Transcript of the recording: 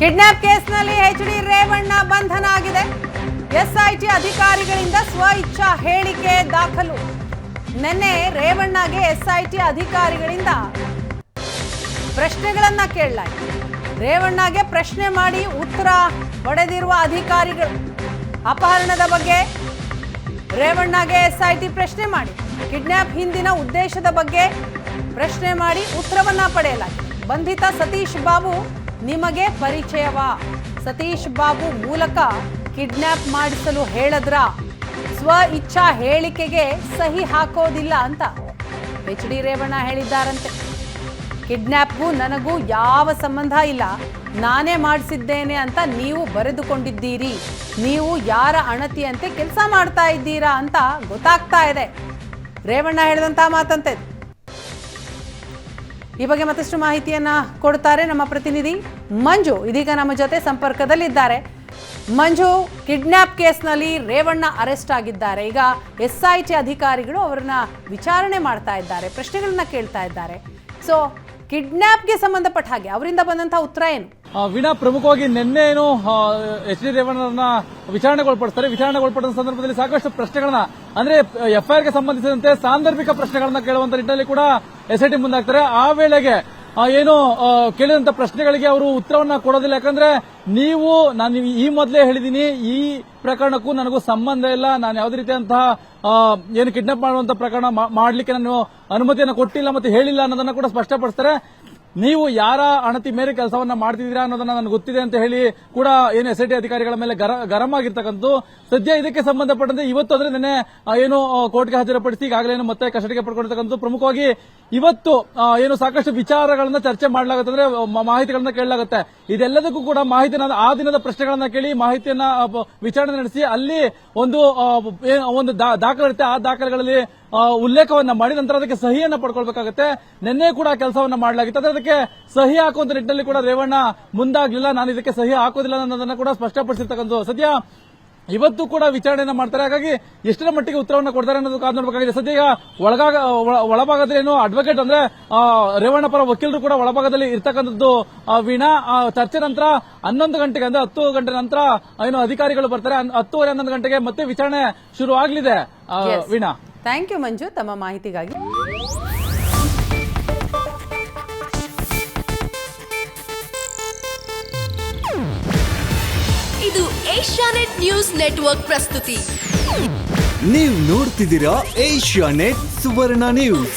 Kidnap ಕೇಸ್ನಲ್ಲಿ H D. Revanna ಬಂಧನ ಆಗಿದೆ. ಎಸ್ಐಟಿ ಅಧಿಕಾರಿಗಳಿಂದ ಸ್ವ ಇಚ್ಛಾ ಹೇಳಿಕೆ ದಾಖಲು. ನಿನ್ನೆ ರೇವಣ್ಣಗೆ ಎಸ್ಐಟಿ ಅಧಿಕಾರಿಗಳಿಂದ ಪ್ರಶ್ನೆಗಳನ್ನ ಕೇಳಲಾಯಿತು. ರೇವಣ್ಣಗೆ ಪ್ರಶ್ನೆ ಮಾಡಿ ಉತ್ತರ ಪಡೆದಿರುವ ಅಧಿಕಾರಿಗಳು ಅಪಹರಣದ ಬಗ್ಗೆ ರೇವಣ್ಣಗೆ ಎಸ್ಐಟಿ ಪ್ರಶ್ನೆ ಮಾಡಿ, ಕಿಡ್ನಾಪ್ ಹಿಂದಿನ ಉದ್ದೇಶದ ಬಗ್ಗೆ ಪ್ರಶ್ನೆ ಮಾಡಿ ಉತ್ತರವನ್ನ ಪಡೆಯಲಾಗಿದೆ. ಬಂಧಿತ ಸತೀಶ್ ಬಾಬು ನಿಮಗೆ ಪರಿಚಯವಾ? ಸತೀಶ್ ಬಾಬು ಮೂಲಕ ಕಿಡ್ನಾಪ್ ಮಾಡಿಸಲು ಹೇಳಿದ್ರ? ಸ್ವ ಇಚ್ಛಾ ಹೇಳಿಕೆಗೆ ಸಹಿ ಹಾಕೋದಿಲ್ಲ ಅಂತ ಎಚ್.ಡಿ. ರೇವಣ್ಣ ಹೇಳಿದ್ದಾರಂತೆ. ಕಿಡ್ನಾಪ್ಗೂ ನನಗೂ ಯಾವ ಸಂಬಂಧ ಇಲ್ಲ, ನಾನೇ ಮಾಡಿಸಿದ್ದೇನೆ ಅಂತ ನೀವು ಬರೆದುಕೊಂಡಿದ್ದೀರಿ, ನೀವು ಯಾರ ಅಣತಿಯಂತೆ ಕೆಲಸ ಮಾಡ್ತಾ ಇದ್ದೀರಾ ಅಂತ ಗೊತ್ತಾಗ್ತಾ ಇದೆ. ರೇವಣ್ಣ ಹೇಳಿದಂತಹ ಮಾತಂತೆ. ಈ ಬಗ್ಗೆ ಮತ್ತಷ್ಟು ಮಾಹಿತಿಯನ್ನ ಕೊಡ್ತಾರೆ ನಮ್ಮ ಪ್ರತಿನಿಧಿ ಮಂಜು. ಇದೀಗ ನಮ್ಮ ಜೊತೆ ಸಂಪರ್ಕದಲ್ಲಿದ್ದಾರೆ. ಮಂಜು, ಕಿಡ್ನಾಪ್ ಕೇಸ್ನಲ್ಲಿ ರೇವಣ್ಣ ಅರೆಸ್ಟ್ ಆಗಿದ್ದಾರೆ. ಈಗ ಎಸ್ಐಟಿ ಅಧಿಕಾರಿಗಳು ಅವರನ್ನ ವಿಚಾರಣೆ ಮಾಡ್ತಾ ಇದ್ದಾರೆ, ಪ್ರಶ್ನೆಗಳನ್ನ ಕೇಳ್ತಾ ಇದ್ದಾರೆ. ಸೊ ಕಿಡ್ನಾಪ್ಗೆ ಸಂಬಂಧಪಟ್ಟ ಹಾಗೆ ಅವರಿಂದ ಬಂದಂತಹ ಉತ್ತರ ಏನು? ವೀಣಾ, ಪ್ರಮುಖವಾಗಿ ನಿನ್ನೆ ಏನು ಎಚ್.ಡಿ. ರೇವಣ್ಣರನ್ನ ವಿಚಾರಣೆಗೊಳಪಡಿಸ್ತಾರೆ. ವಿಚಾರಣೆಗೊಳಪಡಿದ ಸಂದರ್ಭದಲ್ಲಿ ಸಾಕಷ್ಟು ಪ್ರಶ್ನೆಗಳನ್ನ, ಅಂದ್ರೆ ಎಫ್ಐಆರ್ಗೆ ಸಂಬಂಧಿಸಿದಂತೆ ಸಾಂದರ್ಭಿಕ ಪ್ರಶ್ನೆಗಳನ್ನ ಕೇಳುವಂತ ನಿಟ್ಟಿನಲ್ಲಿ ಕೂಡ ಎಸ್ಐಟಿ ಮುಂದಾಗ್ತಾರೆ. ಆ ವೇಳೆಗೆ ಏನು ಕೇಳಿದಂತ ಪ್ರಶ್ನೆಗಳಿಗೆ ಅವರು ಉತ್ತರವನ್ನ ಕೊಡೋದಿಲ್ಲ. ಯಾಕಂದ್ರೆ ನಾನು ಈ ಮೊದಲೇ ಹೇಳಿದೀನಿ, ಈ ಪ್ರಕರಣಕ್ಕೂ ನನಗೂ ಸಂಬಂಧ ಇಲ್ಲ, ನಾನು ಯಾವುದೇ ರೀತಿಯಂತಹ ಏನು ಕಿಡ್ನಾಪ್ ಮಾಡುವಂತ ಪ್ರಕರಣ ಮಾಡ್ಲಿಕ್ಕೆ ನಾನು ಅನುಮತಿಯನ್ನು ಕೊಟ್ಟಿಲ್ಲ ಮತ್ತೆ ಹೇಳಿಲ್ಲ ಅನ್ನೋದನ್ನ ಕೂಡ ಸ್ಪಷ್ಟಪಡಿಸ್ತಾರೆ. ನೀವು ಯಾರ ಅಣತಿ ಮೇಲೆ ಕೆಲಸವನ್ನ ಮಾಡ್ತಿದ್ದೀರಾ ಅನ್ನೋದನ್ನ ನನಗೆ ಗೊತ್ತಿದೆ ಅಂತ ಹೇಳಿ ಕೂಡ ಏನು ಎಸ್ಐಟಿ ಅಧಿಕಾರಿಗಳ ಮೇಲೆ ಗರಂ ಆಗಿರ್ತಕ್ಕಂಥದ್ದು. ಸದ್ಯ ಇದಕ್ಕೆ ಸಂಬಂಧಪಟ್ಟಂತೆ ಇವತ್ತು ಅಂದ್ರೆ ನಿನ್ನೆ ಏನು ಕೋರ್ಟ್ಗೆ ಹಾಜರುಪಡಿಸಿ ಈಗಾಗಲೇ ಮತ್ತೆ ಕಸ್ಟಡಿಗೆ ಪಡ್ಕೊಂಡಿರ್ತಕ್ಕಂಥ. ಪ್ರಮುಖವಾಗಿ ಇವತ್ತು ಏನು ಸಾಕಷ್ಟು ವಿಚಾರಗಳನ್ನ ಚರ್ಚೆ ಮಾಡಲಾಗುತ್ತೆ, ಅಂದ್ರೆ ಮಾಹಿತಿಗಳನ್ನ ಕೇಳಲಾಗುತ್ತೆ. ಇದೆಲ್ಲದಕ್ಕೂ ಕೂಡ ಮಾಹಿತಿನ ಆ ದಿನದ ಪ್ರಶ್ನೆಗಳನ್ನ ಕೇಳಿ ಮಾಹಿತಿಯನ್ನ ವಿಚಾರಣೆ ನಡೆಸಿ ಅಲ್ಲಿ ಒಂದು ದಾಖಲೆ, ಆ ದಾಖಲೆಗಳಲ್ಲಿ ಉಲ್ಲೇಖವನ್ನ ಮಾಡಿ ನಂತರ ಅದಕ್ಕೆ ಸಹಿಯನ್ನ ಪಡ್ಕೊಳ್ಬೇಕಾಗುತ್ತೆ. ನಿನ್ನೆ ಕೂಡ ಕೆಲಸವನ್ನ ಮಾಡಲಾಗಿತ್ತು. ಅದಕ್ಕೆ ಸಹಿ ಹಾಕುವಂತ ನಿಟ್ಟಿನಲ್ಲಿ ಕೂಡ ರೇವಣ್ಣ ಮುಂದಾಗ್ಲಿಲ್ಲ. ನಾನು ಇದಕ್ಕೆ ಸಹಿ ಹಾಕೋದಿಲ್ಲ ಅನ್ನೋದನ್ನ ಕೂಡ ಸ್ಪಷ್ಟಪಡಿಸಿರ್ತಕ್ಕಂಥ. ಸದ್ಯ ಇವತ್ತು ಕೂಡ ವಿಚಾರಣೆಯನ್ನ ಮಾಡ್ತಾರೆ. ಹಾಗಾಗಿ ಎಷ್ಟರ ಮಟ್ಟಿಗೆ ಉತ್ತರವನ್ನ ಕೊಡ್ತಾರೆ ಅನ್ನೋದು ಕಾದು ನೋಡಬೇಕಾಗಿದೆ. ಸದ್ಯ ಈಗ ಒಳಭಾಗದಲ್ಲಿ ಏನು ಅಡ್ವೊಕೇಟ್ ಅಂದ್ರೆ ರೇವಣ್ಣ ಪರ ವಕೀಲರು ಕೂಡ ಒಳಭಾಗದಲ್ಲಿ ಇರ್ತಕ್ಕಂಥದ್ದು. ವೀಣಾ, ಚರ್ಚೆ ನಂತರ 11 ಗಂಟೆಗೆ ಅಂದ್ರೆ 10 ಗಂಟೆ ನಂತರ ಏನು ಅಧಿಕಾರಿಗಳು ಬರ್ತಾರೆ. 10:30 11 ಗಂಟೆಗೆ ಮತ್ತೆ ವಿಚಾರಣೆ ಶುರು ಆಗಲಿದೆ. ವೀಣಾ, ಥ್ಯಾಂಕ್ ಯು ಮಂಜು ತಮ್ಮ ಮಾಹಿತಿಗಾಗಿ. ಇದು ಏಷ್ಯಾನೆಟ್ ನ್ಯೂಸ್ ನೆಟ್ವರ್ಕ್ ಪ್ರಸ್ತುತಿ. ನೀವು ನೋಡ್ತಿದ್ದೀರಾ ಏಷ್ಯಾನೆಟ್ ಸುವರ್ಣ ನ್ಯೂಸ್.